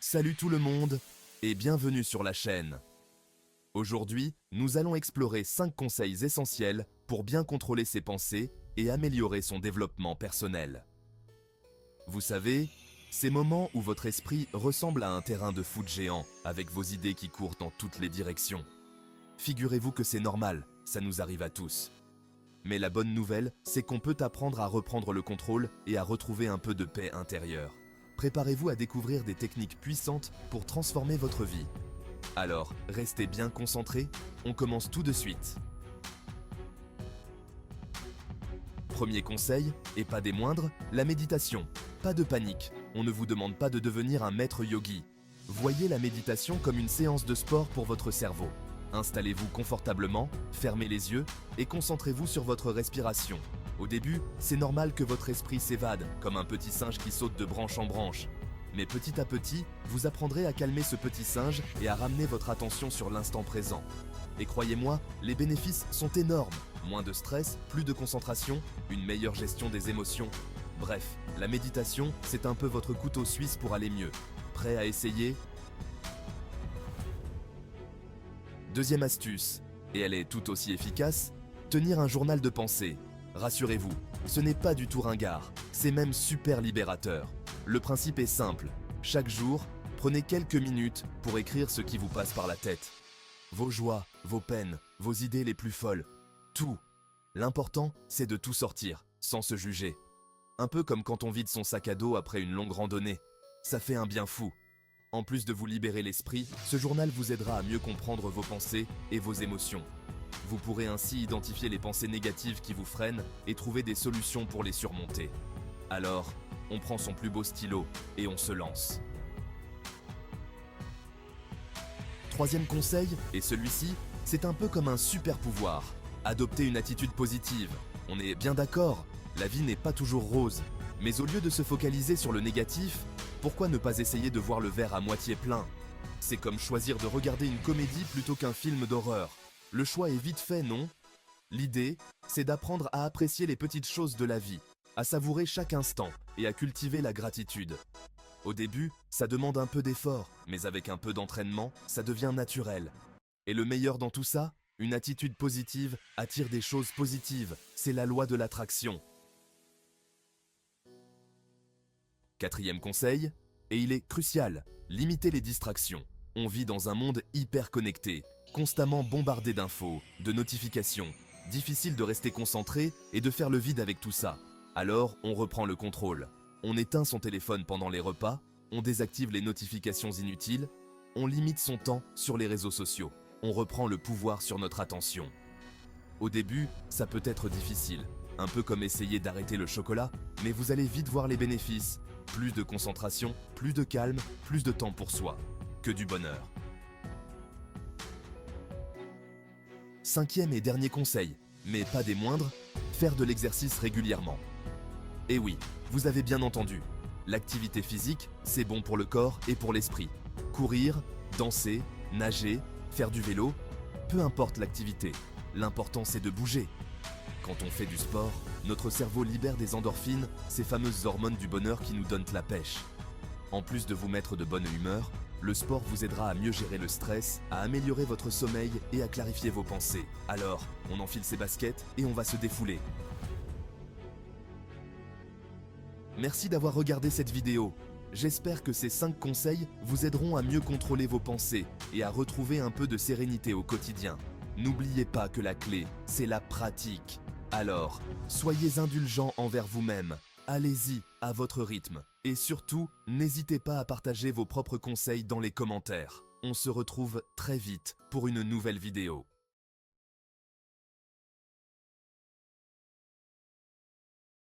Salut tout le monde et bienvenue sur la chaîne. Aujourd'hui, nous allons explorer 5 conseils essentiels pour bien contrôler ses pensées et améliorer son développement personnel. Vous savez, ces moments où votre esprit ressemble à un terrain de foot géant avec vos idées qui courent dans toutes les directions. Figurez-vous que c'est normal, ça nous arrive à tous. Mais la bonne nouvelle, c'est qu'on peut apprendre à reprendre le contrôle et à retrouver un peu de paix intérieure. Préparez-vous à découvrir des techniques puissantes pour transformer votre vie. Alors, restez bien concentrés, on commence tout de suite. Premier conseil, et pas des moindres, la méditation. Pas de panique, on ne vous demande pas de devenir un maître yogi. Voyez la méditation comme une séance de sport pour votre cerveau. Installez-vous confortablement, fermez les yeux et concentrez-vous sur votre respiration. Au début, c'est normal que votre esprit s'évade, comme un petit singe qui saute de branche en branche. Mais petit à petit, vous apprendrez à calmer ce petit singe et à ramener votre attention sur l'instant présent. Et croyez-moi, les bénéfices sont énormes. Moins de stress, plus de concentration, une meilleure gestion des émotions. Bref, la méditation, c'est un peu votre couteau suisse pour aller mieux. Prêt à essayer ? Deuxième astuce, et elle est tout aussi efficace, tenir un journal de pensée. Rassurez-vous, ce n'est pas du tout ringard, c'est même super libérateur. Le principe est simple, chaque jour, prenez quelques minutes pour écrire ce qui vous passe par la tête. Vos joies, vos peines, vos idées les plus folles, tout. L'important, c'est de tout sortir, sans se juger. Un peu comme quand on vide son sac à dos après une longue randonnée. Ça fait un bien fou. En plus de vous libérer l'esprit, ce journal vous aidera à mieux comprendre vos pensées et vos émotions. Vous pourrez ainsi identifier les pensées négatives qui vous freinent et trouver des solutions pour les surmonter. Alors, on prend son plus beau stylo et on se lance. Troisième conseil, et celui-ci, c'est un peu comme un super pouvoir. Adoptez une attitude positive. On est bien d'accord, la vie n'est pas toujours rose. Mais au lieu de se focaliser sur le négatif, pourquoi ne pas essayer de voir le verre à moitié plein ? C'est comme choisir de regarder une comédie plutôt qu'un film d'horreur. Le choix est vite fait, non ? L'idée, c'est d'apprendre à apprécier les petites choses de la vie, à savourer chaque instant et à cultiver la gratitude. Au début, ça demande un peu d'effort, mais avec un peu d'entraînement, ça devient naturel. Et le meilleur dans tout ça, une attitude positive attire des choses positives, c'est la loi de l'attraction. Quatrième conseil, et il est crucial, limitez les distractions. On vit dans un monde hyper connecté, constamment bombardé d'infos, de notifications. Difficile de rester concentré et de faire le vide avec tout ça. Alors, on reprend le contrôle. On éteint son téléphone pendant les repas, on désactive les notifications inutiles, on limite son temps sur les réseaux sociaux. On reprend le pouvoir sur notre attention. Au début, ça peut être difficile, un peu comme essayer d'arrêter le chocolat, mais vous allez vite voir les bénéfices. Plus de concentration, plus de calme, plus de temps pour soi. Que du bonheur. Cinquième et dernier conseil, mais pas des moindres, faire de l'exercice régulièrement. Et oui, vous avez bien entendu, l'activité physique, c'est bon pour le corps et pour l'esprit. Courir, danser, nager, faire du vélo, peu importe l'activité, l'important c'est de bouger. Quand on fait du sport, notre cerveau libère des endorphines, ces fameuses hormones du bonheur qui nous donnent la pêche. En plus de vous mettre de bonne humeur, le sport vous aidera à mieux gérer le stress, à améliorer votre sommeil et à clarifier vos pensées. Alors, on enfile ses baskets et on va se défouler. Merci d'avoir regardé cette vidéo. J'espère que ces 5 conseils vous aideront à mieux contrôler vos pensées et à retrouver un peu de sérénité au quotidien. N'oubliez pas que la clé, c'est la pratique. Alors, soyez indulgents envers vous-même. Allez-y à votre rythme. Et surtout, n'hésitez pas à partager vos propres conseils dans les commentaires. On se retrouve très vite pour une nouvelle vidéo.